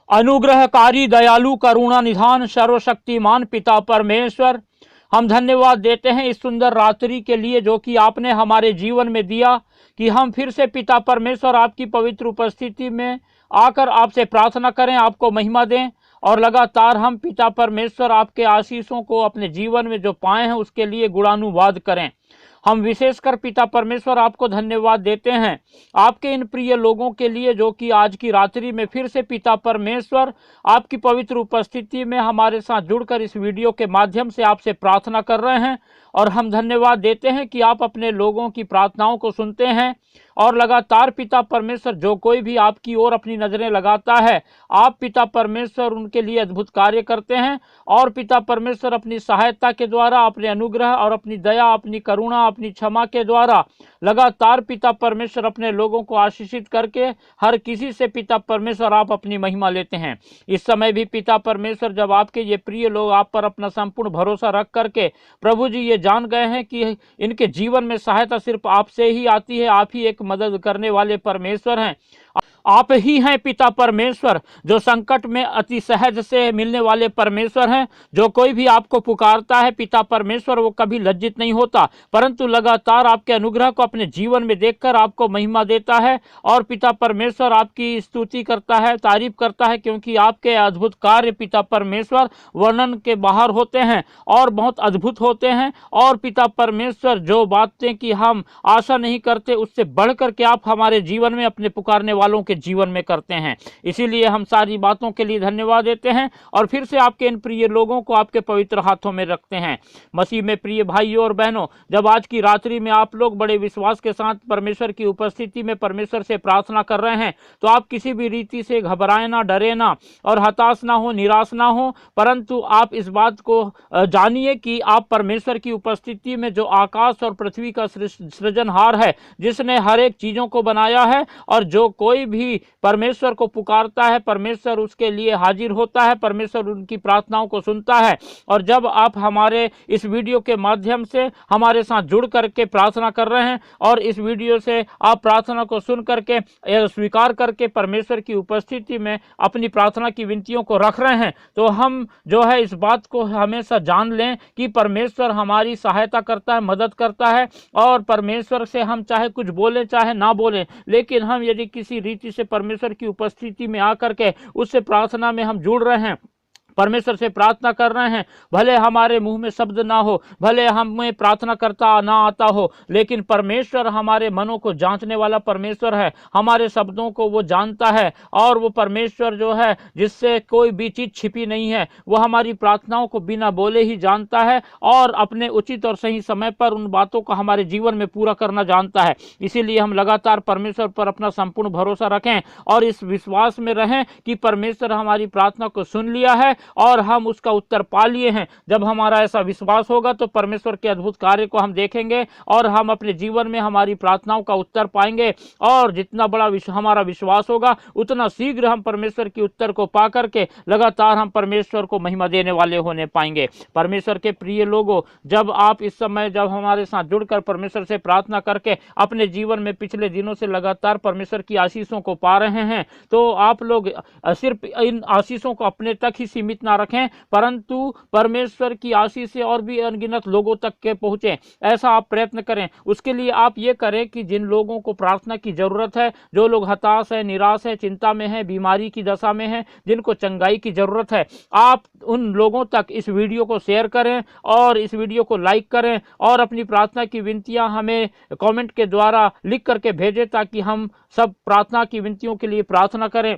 अनुग्रहकारी दयालु करुणा निधान सर्वशक्तिमान पिता परमेश्वर, हम धन्यवाद देते हैं इस सुंदर रात्रि के लिए जो कि आपने हमारे जीवन में दिया, कि हम फिर से पिता परमेश्वर आपकी पवित्र उपस्थिति में आकर आपसे प्रार्थना करें, आपको महिमा दें और लगातार हम पिता परमेश्वर आपके आशीषों को अपने जीवन में जो पाए हैं उसके लिए गुणानुवाद करें। हम विशेषकर पिता परमेश्वर आपको धन्यवाद देते हैं आपके इन प्रिय लोगों के लिए जो कि आज की रात्रि में फिर से पिता परमेश्वर आपकी पवित्र उपस्थिति में हमारे साथ जुड़कर इस वीडियो के माध्यम से आपसे प्रार्थना कर रहे हैं। और हम धन्यवाद देते हैं कि आप अपने लोगों की प्रार्थनाओं को सुनते हैं और लगातार पिता परमेश्वर जो कोई भी आपकी ओर अपनी नजरें लगाता है, आप पिता परमेश्वर उनके लिए अद्भुत कार्य करते हैं। और पिता परमेश्वर अपनी सहायता के द्वारा, अपने अनुग्रह और अपनी दया, अपनी करुणा, अपनी क्षमा के द्वारा लगातार पिता परमेश्वर अपने लोगों को आशीषित करके हर किसी से पिता परमेश्वर आप अपनी महिमा लेते हैं। इस समय भी पिता परमेश्वर जब आपके ये प्रिय लोग आप पर अपना संपूर्ण भरोसा रख करके प्रभु जी ये जान गए हैं कि इनके जीवन में सहायता सिर्फ आपसे ही आती है, आप ही एक मदद करने वाले परमेश्वर हैं। आप ही हैं पिता परमेश्वर जो संकट में अति सहज से मिलने वाले परमेश्वर हैं। जो कोई भी आपको पुकारता है पिता परमेश्वर वो कभी लज्जित नहीं होता, परंतु लगातार आपके अनुग्रह को अपने जीवन में देखकर आपको महिमा देता है और पिता परमेश्वर आपकी स्तुति करता है, तारीफ करता है, क्योंकि आपके अद्भुत कार्य पिता परमेश्वर वर्णन के बाहर होते हैं और बहुत अद्भुत होते हैं। और पिता परमेश्वर जो बातें कि हम आशा नहीं करते उससे बढ़ करके आप हमारे जीवन में अपने पुकारने वालों के जीवन में करते हैं। इसीलिए हम सारी बातों के लिए धन्यवाद देते हैं और फिर से आपके इन प्रिय लोगों को आपके पवित्र हाथों में रखते हैं। मसीह में प्रिय भाइयों और बहनों, जब आज की रात्रि में आप लोग बड़े विश्वास के साथ परमेश्वर की उपस्थिति में परमेश्वर से प्रार्थना कर रहे हैं, तो आप किसी भी रीति से घबराए ना, डरे ना और हताश ना हो, निराश ना हो, परंतु आप इस बात को जानिए कि आप परमेश्वर की उपस्थिति में जो आकाश और पृथ्वी का सृजनहार है, जिसने हर एक चीजों को बनाया है, और जो कोई भी परमेश्वर को पुकारता है परमेश्वर उसके लिए हाजिर होता है, परमेश्वर उनकी प्रार्थनाओं को सुनता है। और जब आप हमारे इस वीडियो के माध्यम से हमारे साथ जुड़ करके प्रार्थना कर रहे हैं और इस वीडियो से आप प्रार्थना को सुन करके स्वीकार करके परमेश्वर की उपस्थिति में अपनी प्रार्थना की विनतियों को रख रहे हैं, तो हम जो है इस बात को हमेशा जान लें कि परमेश्वर हमारी सहायता करता है, मदद करता है। और परमेश्वर से हम चाहे कुछ बोले चाहे ना बोले, लेकिन हम यदि किसी रीति से परमेश्वर की उपस्थिति में आकर के उससे प्रार्थना में हम जुड़ रहे हैं, परमेश्वर से प्रार्थना कर रहे हैं, भले हमारे मुंह में शब्द ना हो, भले हमें प्रार्थना करता ना आता हो, लेकिन परमेश्वर हमारे मनों को जांचने वाला परमेश्वर है, हमारे शब्दों को वो जानता है। और वो परमेश्वर जो है जिससे कोई भी चीज छिपी नहीं है, वो हमारी प्रार्थनाओं को बिना बोले ही जानता है और अपने उचित और सही समय पर उन बातों को हमारे जीवन में पूरा करना जानता है। इसीलिए हम लगातार परमेश्वर पर अपना संपूर्ण भरोसा रखें और इस विश्वास में रहें कि परमेश्वर हमारी प्रार्थना को सुन लिया है और हम उसका उत्तर पा लिए हैं। जब हमारा ऐसा विश्वास होगा तो परमेश्वर के अद्भुत कार्य को हम देखेंगे और हम अपने जीवन में हमारी प्रार्थनाओं का उत्तर पाएंगे। और जितना बड़ा हमारा विश्वास होगा उतना शीघ्र हम परमेश्वर के उत्तर को पा करके लगातार हम परमेश्वर को महिमा देने वाले होने पाएंगे। परमेश्वर के प्रिय लोगों, जब आप इस समय जब हमारे साथ जुड़कर परमेश्वर से प्रार्थना करके अपने जीवन में पिछले दिनों से लगातार परमेश्वर की आशीषों को पा रहे हैं, तो आप लोग सिर्फ इन आशीषों को अपने तक ही सीमित ना रखें, परंतु परमेश्वर की आशीष से और भी अनगिनत लोगों तक के पहुंचे, ऐसा आप प्रयत्न करें। उसके लिए आप ये करें कि जिन लोगों को प्रार्थना की जरूरत है, जो लोग हताश है, निराश है, चिंता में है, बीमारी की दशा में है, जिनको चंगाई की जरूरत है, आप उन लोगों तक इस वीडियो को शेयर करें और इस वीडियो को लाइक करें और अपनी प्रार्थना की विनतियां हमें कमेंट के द्वारा लिख करके भेजें, ताकि हम सब प्रार्थना की विनतियों के लिए प्रार्थना करें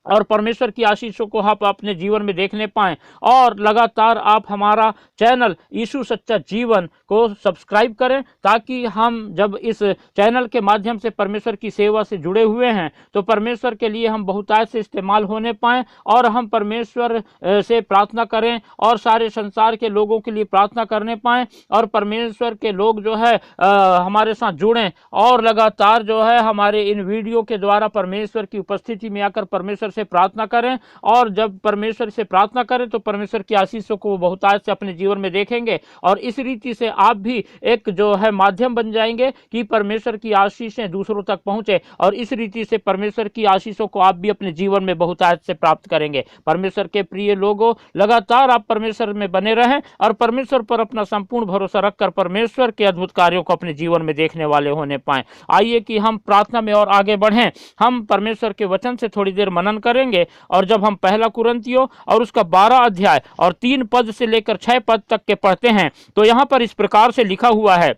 और परमेश्वर की आशीषों को आप अपने जीवन में देखने पाएं। और लगातार आप हमारा चैनल यीशु सच्चा जीवन को सब्सक्राइब करें, ताकि हम जब इस चैनल के माध्यम से परमेश्वर की सेवा से जुड़े हुए हैं तो परमेश्वर के लिए हम बहुतायत से इस्तेमाल होने पाएं और हम परमेश्वर से प्रार्थना करें और सारे संसार के लोगों के लिए प्रार्थना करने पाएं और परमेश्वर के लोग जो है हमारे साथ जुड़ें और लगातार जो है हमारे इन वीडियो के द्वारा परमेश्वर की उपस्थिति में आकर परमेश्वर से प्रार्थना करें, और जब परमेश्वर से प्रार्थना करें तो परमेश्वर की आशीषों को वो बहुतायत से अपने जीवन में देखेंगे, और इस रीति से आप भी एक जो है माध्यम बन जाएंगे कि परमेश्वर की आशीषें दूसरों तक पहुंचे, और इस रीति से परमेश्वर की आशीषों को आप भी अपने जीवन में बहुतायत से प्राप्त करेंगे। परमेश्वर के प्रिय लोगों, लगातार आप परमेश्वर में बने रहें और परमेश्वर पर अपना संपूर्ण भरोसा रखकर परमेश्वर के अद्भुत कार्यों को अपने जीवन में देखने वाले होने पाएं। आइए कि हम प्रार्थना में और आगे बढ़ें। हम परमेश्वर के वचन से थोड़ी देर मनन करेंगे, और जब हम पहला कुरिन्थियों और उसका 12 अध्याय और 3 पद से लेकर 6 पद तक के पढ़ते हैं तो यहाँ पर इस प्रकार से लिखा हुआ है,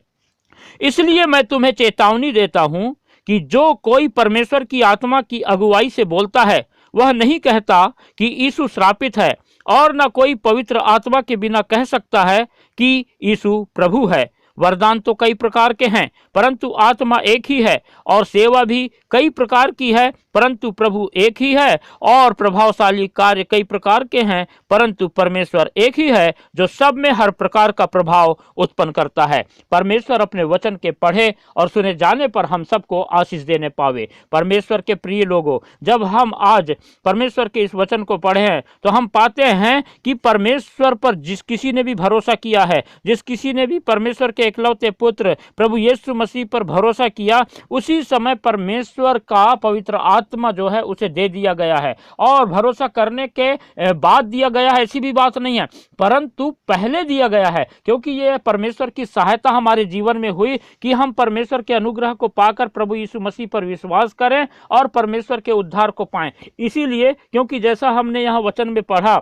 इसलिए मैं तुम्हें चेतावनी देता हूं कि जो कोई परमेश्वर की आत्मा की अगुवाई से बोलता है वह नहीं कहता कि यीशु श्रापित है, और न कोई पवित्र आत्मा के बिना कह सकता है कि यीशु प्रभु है। वरदान तो कई प्रकार के हैं परंतु आत्मा एक ही है, और सेवा भी कई प्रकार की है परंतु प्रभु एक ही है, और प्रभावशाली कार्य कई प्रकार के हैं परंतु परमेश्वर एक ही है जो सब में हर प्रकार का प्रभाव उत्पन्न करता है। परमेश्वर अपने वचन के पढ़े और सुने जाने पर हम सबको आशीष देने पावे। परमेश्वर के प्रिय लोगों, जब हम आज परमेश्वर के इस वचन को पढ़े हैं तो हम पाते हैं कि परमेश्वर पर जिस किसी ने भी भरोसा किया है, जिस किसी ने भी परमेश्वर के इकलौते पुत्र प्रभु यीशु मसीह पर भरोसा किया, उसी समय परमेश्वर का पवित्र आत्मा जो है उसे दे दिया गया है। और भरोसा करने के बाद दिया गया है ऐसी भी बात नहीं है, परंतु पहले दिया गया है, क्योंकि ये परमेश्वर की सहायता हमारे जीवन में हुई कि हम परमेश्वर के अनुग्रह को पाकर प्रभु यीशु मसीह पर विश्वास करें और परमेश्वर के उद्धार को पाएं। इसीलिए क्योंकि जैसा हमने यहाँ वचन में पढ़ा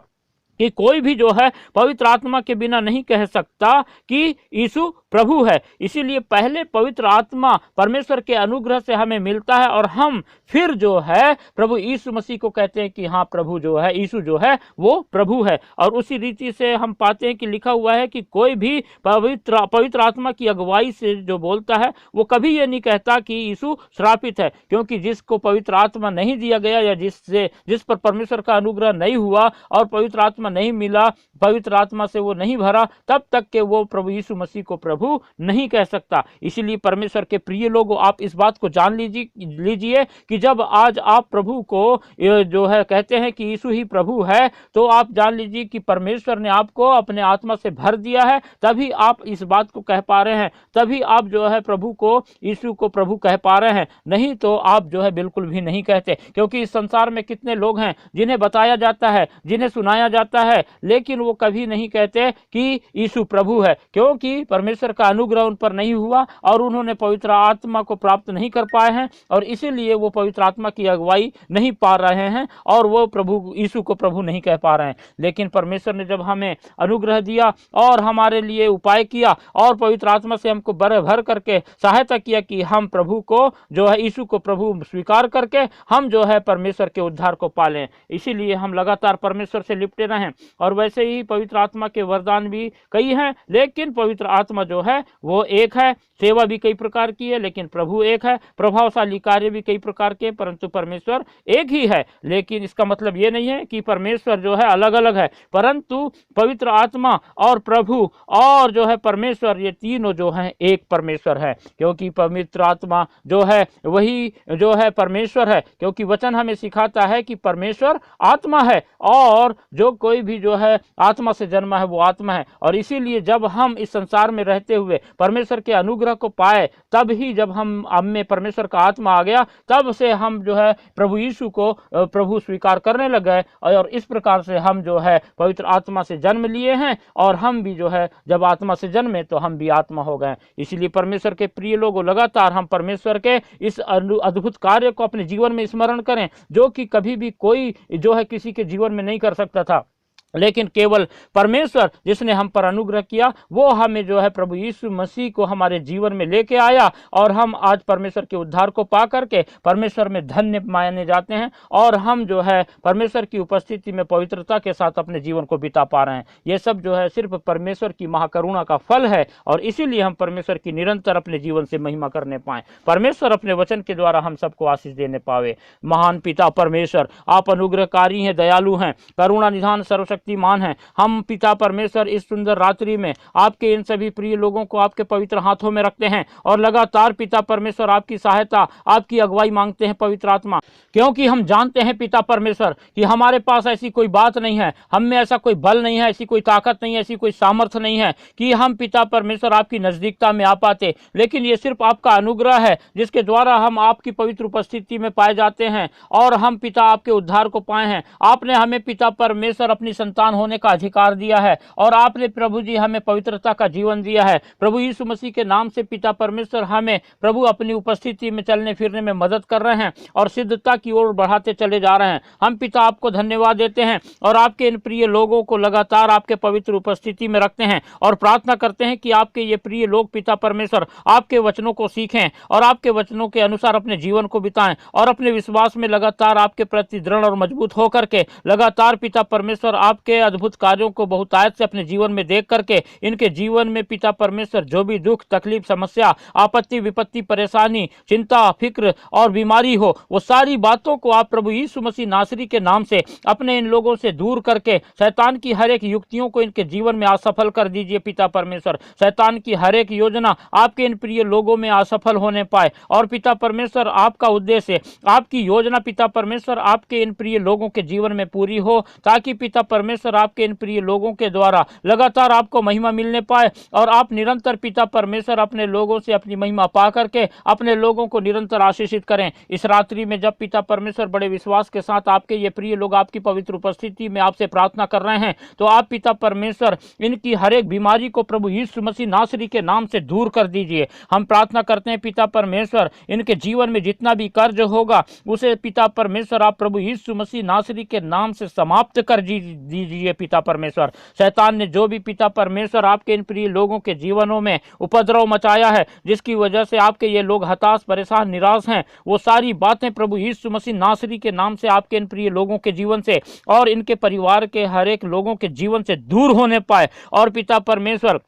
कि कोई भी जो है पवित्र आत्मा के बिना नहीं कह सकता कि यीशु प्रभु है, इसीलिए पहले पवित्र आत्मा परमेश्वर के अनुग्रह से हमें मिलता है और हम फिर जो है प्रभु यीशु मसीह को कहते हैं कि हाँ प्रभु जो है यीशु जो है वो प्रभु है। और उसी रीति से हम पाते हैं कि लिखा हुआ है कि कोई भी पवित्र आत्मा की अगुवाई से जो बोलता है वो कभी ये नहीं कहता कि यीशु श्रापित है, क्योंकि जिसको पवित्र आत्मा नहीं दिया गया या जिस पर परमेश्वर का अनुग्रह नहीं हुआ और पवित्र आत्मा नहीं मिला, पवित्र आत्मा से वो नहीं भरा, तब तक के वो प्रभु यीशु मसीह को प्रभु नहीं कह सकता। इसीलिए परमेश्वर के प्रिय लोगों, आप इस बात को जान लीजिए कि जब आज आप प्रभु को जो है कहते हैं कि यीशु ही प्रभु है, तो आप जान लीजिए कि परमेश्वर ने आपको अपने आत्मा से भर दिया है, तभी आप इस बात को कह पा रहे हैं, तभी आप जो है प्रभु को यीशु को प्रभु कह पा रहे हैं, नहीं तो आप जो है बिल्कुल भी नहीं कहते। क्योंकि इस संसार में कितने लोग हैं जिन्हें बताया जाता है, जिन्हें सुनाया जाता है, लेकिन वो कभी नहीं कहते कि यीशु प्रभु है, क्योंकि परमेश्वर का अनुग्रह उन पर नहीं हुआ और उन्होंने पवित्र आत्मा को प्राप्त नहीं कर पाए हैं, और इसीलिए वो पवित्र आत्मा की अगुवाई नहीं पा रहे हैं और वो प्रभु यीशु को प्रभु नहीं कह पा रहे हैं। लेकिन परमेश्वर ने जब हमें अनुग्रह दिया और हमारे लिए उपाय किया और पवित्र आत्मा से हमको भर करके सहायता किया कि हम प्रभु को जो है यीशु को प्रभु स्वीकार करके हम जो है परमेश्वर के उद्धार को पालें, इसीलिए हम लगातार परमेश्वर से लिपटे रहें। और वैसे ही पवित्र आत्मा के वरदान भी कई हैं, लेकिन पवित्र आत्मा जो है वो एक है, सेवा भी कई प्रकार की है लेकिन प्रभु एक है, प्रभावशाली कार्य भी कई प्रकार के परंतु परमेश्वर एक ही है। लेकिन इसका मतलब ये नहीं है कि परमेश्वर जो है अलग अलग है, परंतु पवित्र आत्मा और प्रभु और जो है परमेश्वर, ये तीनों जो हैं एक परमेश्वर है, क्योंकि पवित्र आत्मा जो है वही जो है परमेश्वर है, क्योंकि वचन हमें सिखाता है कि परमेश्वर आत्मा है और जो कोई भी जो है आत्मा से जन्मा है वो आत्मा है। और इसीलिए जब हम इस संसार में रहते हुए परमेश्वर के अनुग्रह को पाए, तब ही जब हम में परमेश्वर का आत्मा आ गया, तब से हम जो है प्रभु यीशु को प्रभु स्वीकार करने लग गए, और इस प्रकार से हम जो है पवित्र आत्मा से जन्म लिए हैं, और हम भी जो है जब आत्मा से जन्मे तो हम भी आत्मा हो गए। इसलिए परमेश्वर के प्रिय लोगों, लगातार हम परमेश्वर के इस अद्भुत कार्य को अपने जीवन में स्मरण करें, जो कि कभी भी कोई जो है किसी के जीवन में नहीं कर सकता था, लेकिन केवल परमेश्वर जिसने हम पर अनुग्रह किया वो हमें जो है प्रभु यीशु मसीह को हमारे जीवन में लेके आया, और हम आज परमेश्वर के उद्धार को पा करके परमेश्वर में धन्य माने जाते हैं, और हम जो है परमेश्वर की उपस्थिति में पवित्रता के साथ अपने जीवन को बिता पा रहे हैं। ये सब जो है सिर्फ परमेश्वर की महाकरुणा का फल है, और इसीलिए हम परमेश्वर की निरंतर अपने जीवन से महिमा करने पाए। परमेश्वर अपने वचन के द्वारा हम सबको आशीष देने पावे। महान पिता परमेश्वर, आप अनुग्रहकारी हैं, दयालु हैं, करुणा निधान सर्वशक्ति सर्वशक्तिमान हैं। हम पिता परमेश्वर इस सुंदर रात्रि में आपके इन सभी प्रिय लोगों को आपके पवित्र हाथों में रखते हैं और लगातार पिता परमेश्वर आपकी सहायता, आपकी अगुवाई मांगते हैं पवित्र आत्मा, क्योंकि हम जानते हैं पिता परमेश्वर कि हमारे पास ऐसी कोई बात नहीं है, हम में ऐसा कोई बल नहीं है, ऐसी कोई ताकत नहीं है, ऐसी कोई सामर्थ्य नहीं है कि हम पिता परमेश्वर आपकी नजदीकता में आ पाते, लेकिन ये सिर्फ आपका अनुग्रह है जिसके द्वारा हम आपकी पवित्र उपस्थिति में पाए जाते हैं और हम पिता आपके उद्धार को पाए हैं। आपने हमें पिता परमेश्वर अपनी संतान होने का अधिकार दिया है और आपने प्रभु जी हमें पवित्रता का जीवन दिया है। प्रभु यीशु मसीह के नाम से पिता परमेश्वर हमें प्रभु अपनी उपस्थिति में चलने फिरने में मदद कर रहे हैं और सिद्धता की ओर बढ़ाते चले जा रहे हैं। हम पिता आपको धन्यवाद देते हैं और आपके इन प्रिय लोगों को लगातार आपके पवित्र उपस्थिति में रखते हैं और प्रार्थना करते हैं कि आपके ये प्रिय लोग पिता परमेश्वर आपके वचनों को सीखें और आपके वचनों के अनुसार अपने जीवन को बिताएं और अपने विश्वास में लगातार आपके प्रति दृढ़ और मजबूत होकर के लगातार पिता परमेश्वर आपके अद्भुत कार्यों को बहुतायत से अपने जीवन में देख करके इनके जीवन में पिता परमेश्वर जो भी दुख, तकलीफ, समस्या, आपत्ति, विपत्ति, परेशानी, चिंता, फिक्र और बीमारी हो, वो सारी बातों को आप प्रभु यीशु मसीह नासरी के नाम से अपने इन लोगों से दूर करके शैतान की हर एक युक्तियों को इनके जीवन में असफल कर दीजिए पिता परमेश्वर। शैतान की हर एक योजना आपके इन प्रिय लोगों में असफल होने पाए और पिता परमेश्वर आपका उद्देश्य, आपकी योजना पिता परमेश्वर आपके इन प्रिय लोगों के जीवन में पूरी हो, ताकि पिता परमेश्वर आपके इन प्रिय लोगों के द्वारा लगातार आपको महिमा मिलने पाए और आप निरंतर पिता परमेश्वर अपने लोगों से अपनी महिमा पा करके अपने लोगों को निरंतर आशीषित करें। इस रात्रि में जब पिता परमेश्वर बड़े विश्वास के साथ आपके ये प्रिय लोग आपकी पवित्र उपस्थिति में आपसे प्रार्थना कर रहे हैं, तो आप पिता परमेश्वर इनकी हर एक बीमारी को प्रभु यीशु मसीह नासरी के नाम से दूर कर दीजिए। हम प्रार्थना करते हैं पिता परमेश्वर इनके जीवन में जितना भी कर्ज होगा उसे पिता परमेश्वर आप प्रभु यीशु मसीह नासरी के नाम से समाप्त कर दीजिए पिता परमेश्वर। शैतान ने जो भी पिता परमेश्वर आपके इन प्रिय लोगों के जीवनों में उपद्रव मचाया है, जिसकी वजह से आपके ये लोग हताश, परेशान, निराश हैं, वो सारी बातें प्रभु यीशु मसीह नासरी के नाम से आपके इन प्रिय लोगों के जीवन से और इनके परिवार के हर एक लोगों के जीवन से दूर होने पाए और पिता परमेश्वर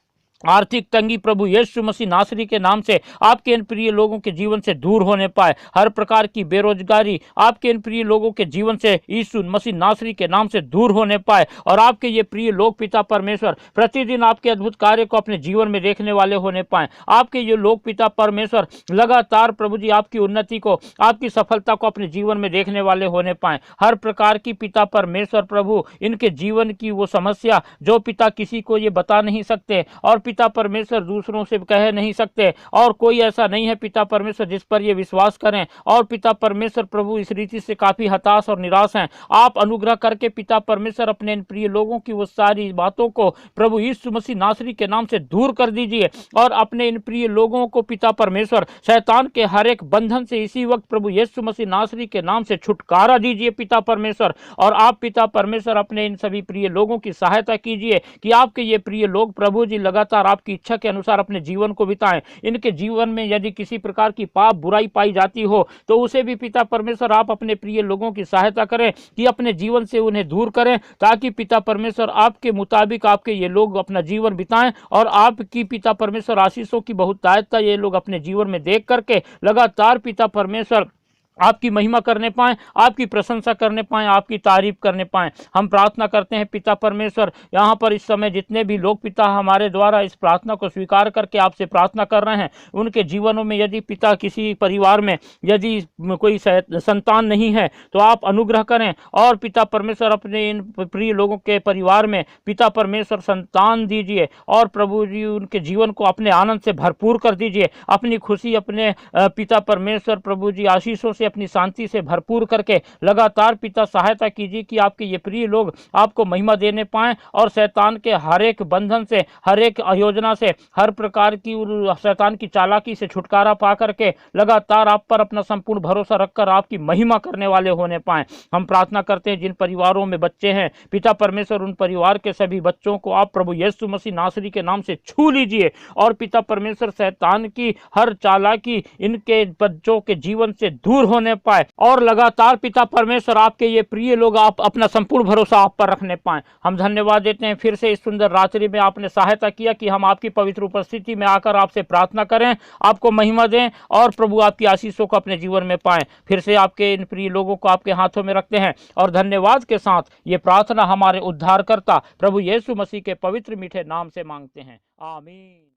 आर्थिक तंगी प्रभु यीशु मसीह नासरी के नाम से आपके इन प्रिय लोगों के जीवन से दूर होने पाए। हर प्रकार की बेरोजगारी आपके इन प्रिय लोगों के जीवन से यीशु मसीह नासरी के नाम से दूर होने पाए और आपके ये प्रिय लोग पिता परमेश्वर प्रतिदिन आपके अद्भुत कार्य को अपने जीवन में देखने वाले होने पाए। आपके ये लोग पिता परमेश्वर लगातार प्रभु जी आपकी उन्नति को, आपकी सफलता को अपने जीवन में देखने वाले होने पाए। हर प्रकार की पिता परमेश्वर प्रभु इनके जीवन की वो समस्या जो पिता किसी को ये बता नहीं सकते और पिता परमेश्वर दूसरों से कह नहीं सकते और कोई ऐसा नहीं है पिता परमेश्वर जिस पर ये विश्वास करें और पिता परमेश्वर प्रभु इस रीति से काफी हताश और निराश हैं। आप अनुग्रह करके पिता परमेश्वर अपने इन प्रिय लोगों की वो सारी बातों को प्रभु यीशु मसीह नासरी के नाम से दूर कर दीजिए और अपने इन प्रिय लोगों को पिता परमेश्वर शैतान के हर एक बंधन से इसी वक्त प्रभु यीशु मसीह नासरी के नाम से छुटकारा दीजिए पिता परमेश्वर। और आप पिता परमेश्वर अपने इन सभी प्रिय लोगों की सहायता कीजिए कि आपके ये प्रिय लोग प्रभु जी लगातार आपकी इच्छा के अनुसार अपने जीवन को बिताएं। इनके जीवन में यदि किसी प्रकार की पाप बुराई पाई जाती हो तो उसे भी पिता परमेश्वर आप अपने प्रिय लोगों की सहायता करें कि अपने जीवन से उन्हें दूर करें, ताकि पिता परमेश्वर आपके मुताबिक आपके ये लोग अपना जीवन बिताएं और आपकी पिता परमेश्वर आशीषों की बहुतायतता ये लोग अपने जीवन में देख करके लगातार पिता परमेश्वर आपकी महिमा करने पाएं, आपकी प्रशंसा करने पाएं, आपकी तारीफ करने पाएं। हम प्रार्थना करते हैं पिता परमेश्वर, यहाँ पर इस समय जितने भी लोग पिता हमारे द्वारा इस प्रार्थना को स्वीकार करके आपसे प्रार्थना कर रहे हैं, उनके जीवनों में यदि पिता किसी परिवार में यदि कोई संतान नहीं है तो आप अनुग्रह करें और पिता परमेश्वर अपने इन प्रिय लोगों के परिवार में पिता परमेश्वर संतान दीजिए और प्रभु जी उनके जीवन को अपने आनंद से भरपूर कर दीजिए, अपनी खुशी अपने पिता परमेश्वर प्रभु जी आशीषों से अपनी शांति से भरपूर करके लगातार पिता सहायता कीजिए कि आपके ये प्रिय लोग आपको महिमा देने पाएं और शैतान के हर एक बंधन से, हर एक योजना से, हर प्रकार की शैतान की चालाकी से छुटकारा पा करके लगातार आप पर अपना संपूर्ण भरोसा रखकर आपकी महिमा करने वाले होने पाएं। हम प्रार्थना करते हैं जिन परिवारों में बच्चे हैं पिता परमेश्वर उन परिवार के सभी बच्चों को आप प्रभु यीशु मसीह नासरी के नाम से छू लीजिए और पिता परमेश्वर शैतान की हर चालाकी इनके बच्चों के जीवन से दूर होने पाए और लगातार पिता परमेश्वर आपके ये प्रिय लोग आप अपना संपूर्ण भरोसा आप पर रखने पाए। हम धन्यवाद देते हैं फिर से इस सुंदर रात्रि में आपने सहायता किया कि हम आपकी पवित्र उपस्थिति में आकर आपसे प्रार्थना करें, आपको महिमा दें और प्रभु आपकी आशीषों को अपने जीवन में पाएं। फिर से आपके इन प्रिय लोगों को आपके हाथों में रखते हैं और धन्यवाद के साथ ये प्रार्थना हमारे उद्धारकर्ता प्रभु यीशु मसीह के पवित्र मीठे नाम से मांगते हैं, आमीन।